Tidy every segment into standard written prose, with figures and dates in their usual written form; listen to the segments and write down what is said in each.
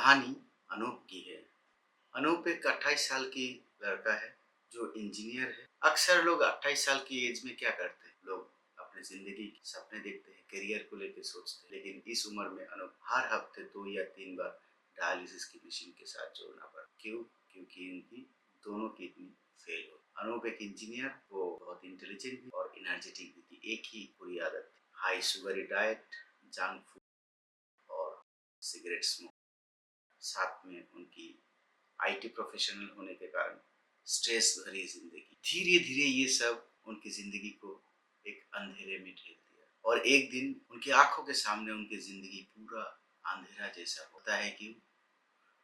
कहानी अनूप की है। अनूप एक 28 साल की लड़का है जो इंजीनियर है। अक्सर लोग 28 साल की एज में क्या करते हैं, लोग अपनी जिंदगी के सपने देखते हैं, करियर को लेकर सोचते हैं। लेकिन इस उम्र में अनूप हर हफ्ते 2 या 3 बार डायलिसिस की मशीन के साथ जोड़ना पड़ा। क्यों? क्योंकि इनकी दोनों किडनी फेल हो। अनूप एक इंजीनियर, वो बहुत इंटेलिजेंट भी और एनर्जेटिक भी थी। एक ही बुरी आदत थी, high sugary diet, junk food और सिगरेट स्मोक। साथ में उनकी आईटी प्रोफेशनल होने के कारण स्ट्रेस भरी जिंदगी। धीरे धीरे ये सब उनकी जिंदगी को एक अंधेरे में ढेर दिया और एक दिन उनकी आंखों के सामने उनकी जिंदगी पूरा अंधेरा जैसा होता है। कि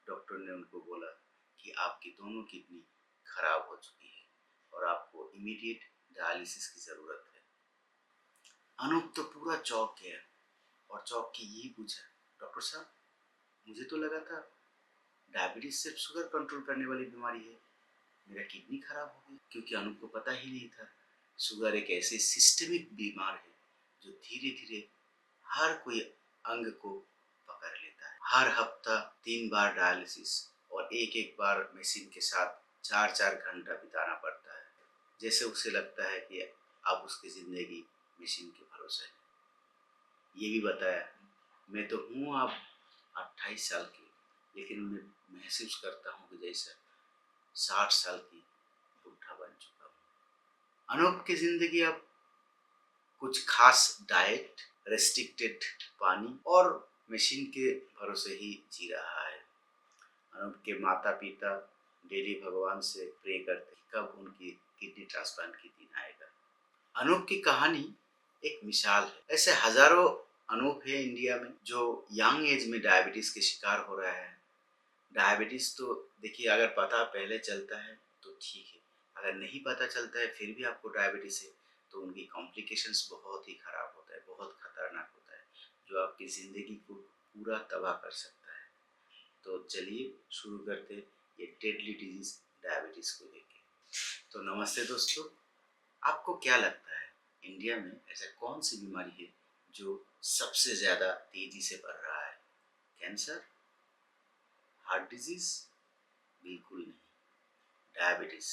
डॉक्टर ने उनको बोला कि आपकी दोनों किडनी खराब हो चुकी है और आपको इमीडिएट डायलिसिस की जरूरत है। अनूप तो पूरा चौंक गया और चौंक के यही पूछा, डॉक्टर साहब, मुझे तो लगा था डायबिटीज सिर्फ शुगर कंट्रोल करने वाली बीमारी है, मेरा किडनी खराब हो गया। क्योंकि अनूप को पता ही नहीं था शुगर एक ऐसी सिस्टमिक बीमार है जो धीरे धीरे हर कोई अंग को पकड़ लेता है। हर हफ्ता 3 बार डायलिसिस और एक एक बार मशीन के साथ 4-4 घंटा बिताना पड़ता है। जैसे उसे लगता है कि अब उसकी जिंदगी मशीन के भरोसे है। ये भी बताया, मैं तो हूँ अब 28 साल की, लेकिन मैं महसूस करता हूँ कि जैसे 60 साल की बुढ़ा बन चुका हूँ। अनूप की जिंदगी अब कुछ खास डाइट, रेस्ट्रिक्टेड पानी और मशीन के भरोसे ही जी रहा है। अनूप के माता पिता डेली भगवान से प्रे करते कब उनकी किडनी ट्रांसप्लांट की दिन आएगा। अनूप की कहानी एक मिसाल है। ऐसे हजारों अनूप है इंडिया में जो यंग एज में डायबिटीज के शिकार हो रहा है। डायबिटीज तो देखिए, अगर पता पहले चलता है तो ठीक है, अगर नहीं पता चलता है फिर भी आपको डायबिटीज है तो उनकी कॉम्प्लिकेशंस बहुत ही खराब होता है, बहुत खतरनाक होता है, जो आपकी ज़िंदगी को पूरा तबाह कर सकता है। तो चलिए शुरू करते ये डेडली डिजीज डायबिटीज को लेके। तो नमस्ते दोस्तों, आपको क्या लगता है इंडिया में ऐसा कौन सी बीमारी है जो सबसे ज़्यादा तेजी से बढ़ रहा है? कैंसर? Heart disease? बिल्कुल नहीं, डायबिटीज।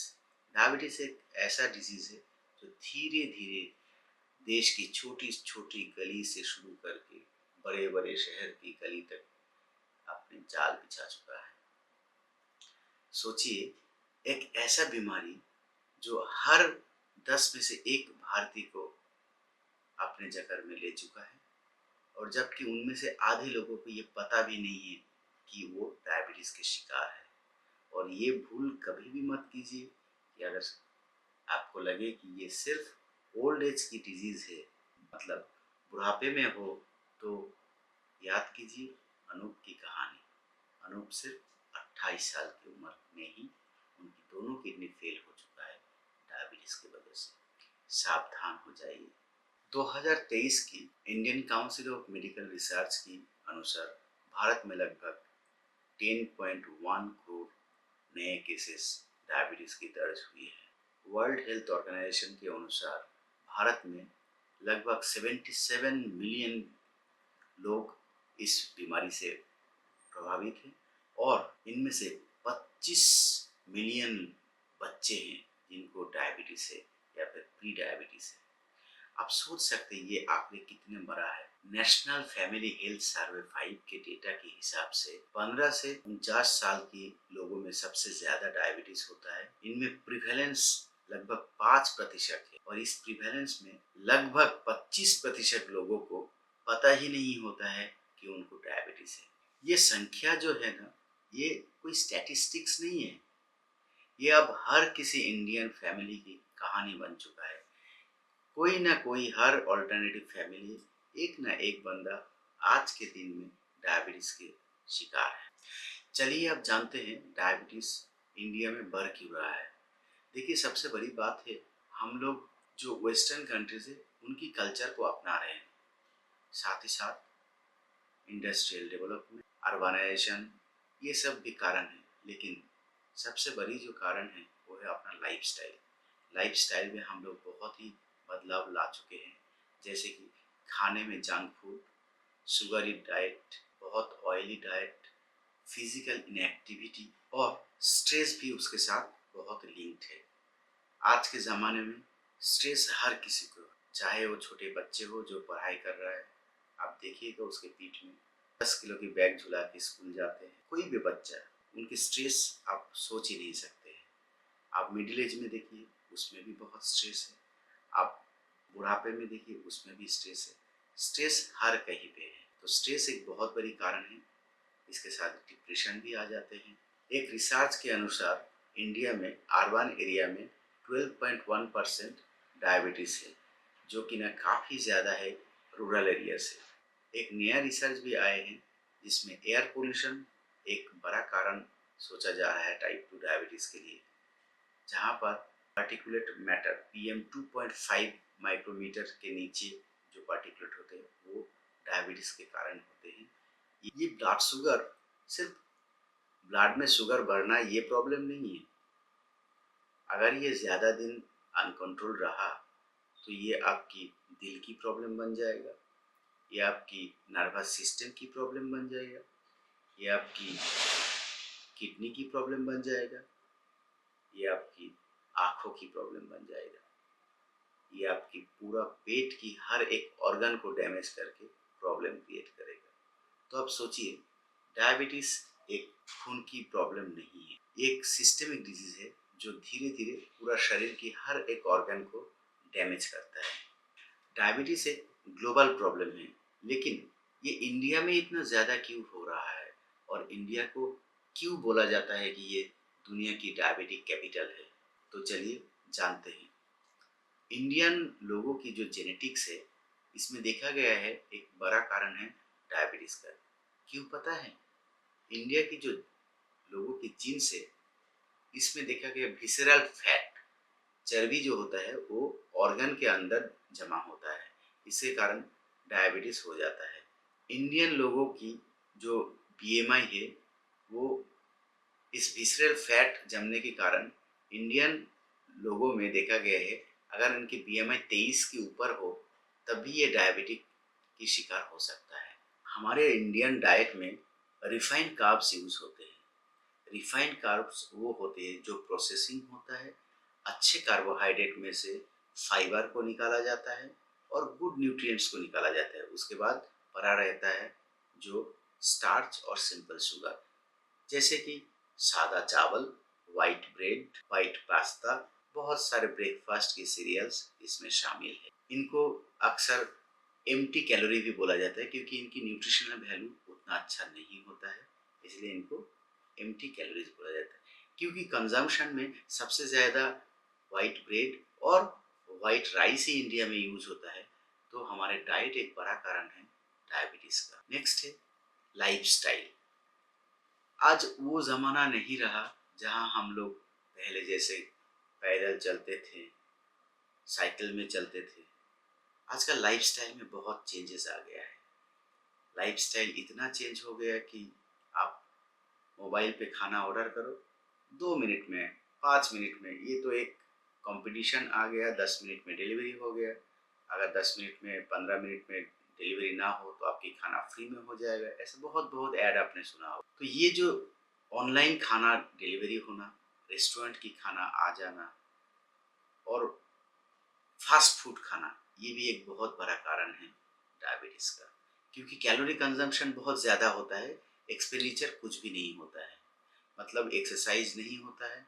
डायबिटीज एक ऐसा डिजीज है जो धीरे धीरे देश की छोटी छोटी गली से शुरू करके बड़े बड़े शहर की गली तक अपने जाल बिछा चुका है। सोचिए, एक ऐसा बीमारी जो हर 10 में से एक भारतीय को अपने जकड़ में ले चुका है और जबकि उनमें से आधे लोगों को ये पता भी नहीं है कि वो डायबिटीज के शिकार है। और ये भूल कभी भी मत कीजिए कि अगर आपको लगे कि ये सिर्फ ओल्ड एज की डिजीज है, मतलब बुढ़ापे में हो, तो याद कीजिए अनूप की कहानी। अनूप सिर्फ 28 साल की उम्र में ही उनकी दोनों किडनी फेल हो चुका है डायबिटीज की वजह से। सावधान हो जाइए। 2023 की Indian council of medical research की अनुसार भारत में लगभग 10.1 करोड़ नए केसेस डायबिटीज की दर्ज हुई है। वर्ल्ड हेल्थ ऑर्गेनाइजेशन के अनुसार भारत में लगभग 77 मिलियन लोग इस बीमारी से प्रभावित हैं और इनमें से 25 मिलियन बच्चे हैं जिनको डायबिटीज है या फिर प्री डायबिटीज है। आप सोच सकते हैं ये आंकड़े कितने बड़ा है। नेशनल फैमिली हेल्थ सर्वे 5 के डेटा के हिसाब से 15 से 49 साल के लोगों में सबसे ज्यादा डायबिटीज होता है। इनमें प्रिवेलेंस लगभग 5% है और इस प्रिवेलेंस में लगभग 25% लोगों को पता ही नहीं होता है कि उनको डायबिटीज है। ये संख्या जो है ना, ये कोई स्टैटिस्टिक्स नहीं है, ये अब हर किसी इंडियन फैमिली की कहानी बन चुका है। कोई ना कोई, हर ऑल्टरनेटिव फैमिली एक ना एक बंदा आज के दिन में डायबिटीज के शिकार है। चलिए अब जानते हैं डायबिटीज इंडिया में बढ़ क्यों रहा है। देखिए, सबसे बड़ी बात है, हम लोग जो वेस्टर्न कंट्रीज है उनकी कल्चर को अपना रहे हैं। साथ ही साथ इंडस्ट्रियल डेवलपमेंट, अर्बनाइजेशन, ये सब भी कारण है। लेकिन सबसे बड़ी जो कारण है वो है अपना लाइफस्टाइल। लाइफस्टाइल में हम लोग बहुत ही बदलाव ला चुके हैं। जैसे कि खाने में जंक फूड, शुगरी डाइट, बहुत ऑयली डाइट, फिजिकल इनएक्टिविटी और स्ट्रेस भी उसके साथ बहुत लिंक्ड है। आज के ज़माने में स्ट्रेस हर किसी को, चाहे वो छोटे बच्चे हो जो पढ़ाई कर रहा है, आप देखिएगा उसके पीठ में 10 किलो की बैग झुला के स्कूल जाते हैं, कोई भी बच्चा, उनकी स्ट्रेस आप सोच ही नहीं सकते हैं। आप मिडिल एज में देखिए, उसमें भी बहुत स्ट्रेस है। आप बुढ़ापे में देखिए, उसमें भी स्ट्रेस है। स्ट्रेस हर कहीं पे है। तो स्ट्रेस एक बहुत बड़ी कारण है। इसके साथ डिप्रेशन भी आ जाते हैं। एक रिसर्च के अनुसार इंडिया में अर्बन एरिया में 12.1% डायबिटीज़ है, जो कि ना काफ़ी ज़्यादा है रूरल एरिया से। एक नया रिसर्च भी आए हैं जिसमें एयर पोल्यूशन एक बड़ा कारण सोचा जा रहा है टाइप 2 डायबिटीज़ के लिए, जहाँ पर पार्टिकुलेट मैटर पीएम 2.5 माइक्रोमीटर के नीचे जो पार्टिकुलेट होते हैं वो डायबिटीज़ के कारण होते हैं। ये ब्लड शुगर, सिर्फ ब्लड में शुगर बढ़ना ये प्रॉब्लम नहीं है। अगर ये ज़्यादा दिन अनकंट्रोल रहा तो ये आपकी दिल की प्रॉब्लम बन जाएगा, ये आपकी नर्वस सिस्टम की प्रॉब्लम बन जाएगा, ये आपकी किडनी की प्रॉब्लम बन जाएगा, ये आपकी आँखों की प्रॉब्लम बन जाएगा, ये आपकी पूरा पेट की हर एक ऑर्गन को डैमेज करके प्रॉब्लम क्रिएट करेगा। तो आप सोचिए, डायबिटीज़ एक खून की प्रॉब्लम नहीं है, एक सिस्टेमिक डिजीज है जो धीरे धीरे पूरा शरीर की हर एक ऑर्गन को डैमेज करता है। डायबिटीज़ एक ग्लोबल प्रॉब्लम है, लेकिन ये इंडिया में इतना ज़्यादा क्यों हो रहा है और इंडिया को क्यों बोला जाता है कि ये दुनिया की डायबिटिक कैपिटल है? तो चलिए जानते हैं। इंडियन लोगों की जो जेनेटिक्स है, इसमें देखा गया है एक बड़ा कारण है डायबिटीज़ का। क्यों पता है? इंडिया की जो लोगों की जीन्स है, इसमें देखा गया विसरल फैट, चर्बी जो होता है वो ऑर्गन के अंदर जमा होता है, इसके कारण डायबिटीज़ हो जाता है। इंडियन लोगों की जो बीएमआई है वो इस विसरल फैट जमने के कारण इंडियन लोगों में देखा गया है, अगर उनकी बीएमआई 23 के ऊपर हो तब भी ये डायबिटिक की शिकार हो सकता है। हमारे इंडियन डाइट में रिफाइंड कार्ब्स यूज होते हैं। रिफाइंड कार्ब्स वो होते हैं जो प्रोसेसिंग होता है, अच्छे कार्बोहाइड्रेट में से फाइबर को निकाला जाता है और गुड न्यूट्रिएंट्स को निकाला जाता है। उसके बाद पड़ा रहता है जो स्टार्च और सिंपल शुगर, जैसे कि सादा चावल, वाइट ब्रेड, वाइट पास्ता, बहुत सारे ब्रेकफास्ट की सीरियल्स इसमें शामिल है। इनको अक्सर एम्प्टी कैलोरी भी बोला जाता है क्योंकि इनकी न्यूट्रिशनल वैल्यू उतना अच्छा नहीं होता है, इसलिए इनको एम्प्टी कैलोरीज बोला जाता है। क्योंकि कंजम्पशन में सबसे ज़्यादा वाइट ब्रेड और वाइट राइस ही इंडिया में यूज होता है, तो हमारे डाइट एक बड़ा कारण है डायबिटीज़ का। नेक्स्ट है लाइफस्टाइल। आज वो ज़माना नहीं रहा जहाँ हम लोग पहले जैसे पैदल चलते थे, साइकिल में चलते थे। आजकल लाइफस्टाइल में बहुत चेंजेस आ गया है। लाइफस्टाइल इतना चेंज हो गया कि आप मोबाइल पे खाना ऑर्डर करो, 2 मिनट में, 5 मिनट में, ये तो एक कंपटीशन आ गया, 10 मिनट में डिलीवरी हो गया। अगर 10 मिनट में, 15 मिनट में डिलीवरी ना हो तो आपकी खाना फ्री में हो जाएगा। ऐसे बहुत बहुत ऐड आपने सुना हो। तो ये जो ऑनलाइन खाना डिलीवरी होना, रेस्टोरेंट की खाना आ जाना और फास्ट फूड खाना, ये भी एक बहुत बड़ा कारण है डायबिटीज़ का। क्योंकि कैलोरी कंजम्पशन बहुत ज़्यादा होता है, एक्सपेंडिचर कुछ भी नहीं होता है। मतलब एक्सरसाइज नहीं होता है,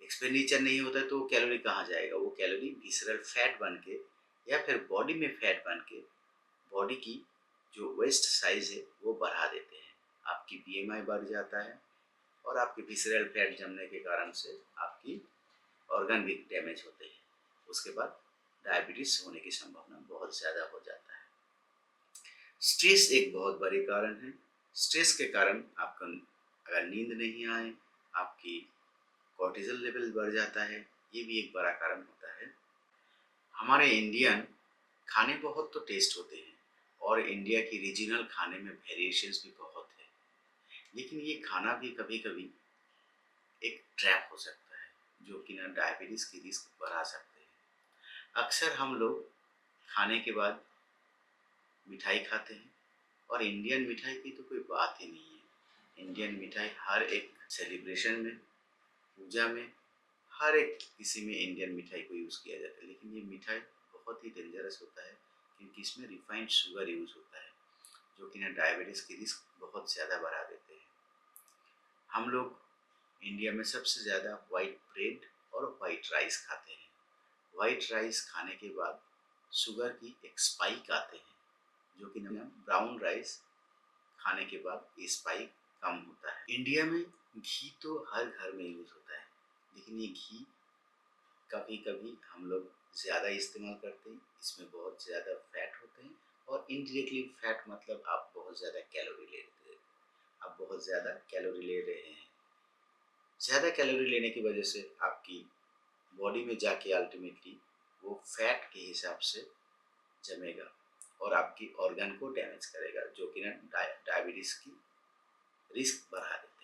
एक्सपेंडिचर नहीं होता है, तो वो कैलोरी कहाँ जाएगा? वो कैलोरी विसरल फैट बन के या फिर बॉडी में फैट बन के बॉडी की जो वेस्ट साइज है वो बढ़ा देते हैं। आपकी बीएमआई बढ़ जाता है और आपके विसरल फैट जमने के कारण से आपकी ऑर्गन भी डैमेज होते हैं। उसके बाद डायबिटीज़ होने की संभावना बहुत ज़्यादा हो जाता है। स्ट्रेस एक बहुत बड़ी कारण है। स्ट्रेस के कारण आपका अगर नींद नहीं आए, आपकी कॉर्टिजल लेवल बढ़ जाता है, ये भी एक बड़ा कारण होता है। हमारे इंडियन खाने बहुत तो टेस्ट होते हैं और इंडिया की रीजनल खाने में वेरिएशंस भी बहुत है, लेकिन ये खाना भी कभी कभी एक ट्रैप हो सकता है जो कि ना डायबिटीज़ की रिस्क बढ़ा सकते हैं। अक्सर हम लोग खाने के बाद मिठाई खाते हैं और इंडियन मिठाई की तो कोई बात ही नहीं है। इंडियन मिठाई हर एक सेलिब्रेशन में, पूजा में, हर एक किसी में इंडियन मिठाई को यूज़ किया जाता है। लेकिन ये मिठाई बहुत ही डेंजरस होता है क्योंकि इसमें रिफाइंड शुगर यूज़ होता है जो कि ना डायबिटीज़ की रिस्क बहुत ज़्यादा बढ़ा देते हैं। हम लोग इंडिया में सबसे ज़्यादा वाइट ब्रेड और वाइट राइस खाते हैं। वाइट राइस खाने के बाद शुगर की एक स्पाइक आते हैं जो कि ना ब्राउन राइस खाने के बाद ये स्पाइक कम होता है। इंडिया में घी तो हर घर में यूज़ होता है, लेकिन ये घी कभी कभी हम लोग ज़्यादा इस्तेमाल करते हैं। इसमें बहुत ज़्यादा फैट होते हैं और इनडायरेक्टली फैट मतलब आप बहुत ज़्यादा कैलोरी ले रहे हैं, आप बहुत ज़्यादा कैलोरी ले रहे हैं। ज़्यादा कैलोरी लेने की वजह से आपकी बॉडी में जाके अल्टीमेटली वो फैट के हिसाब से जमेगा और आपकी ऑर्गन को डैमेज करेगा जो कि ना डायबिटीज़ की रिस्क बढ़ा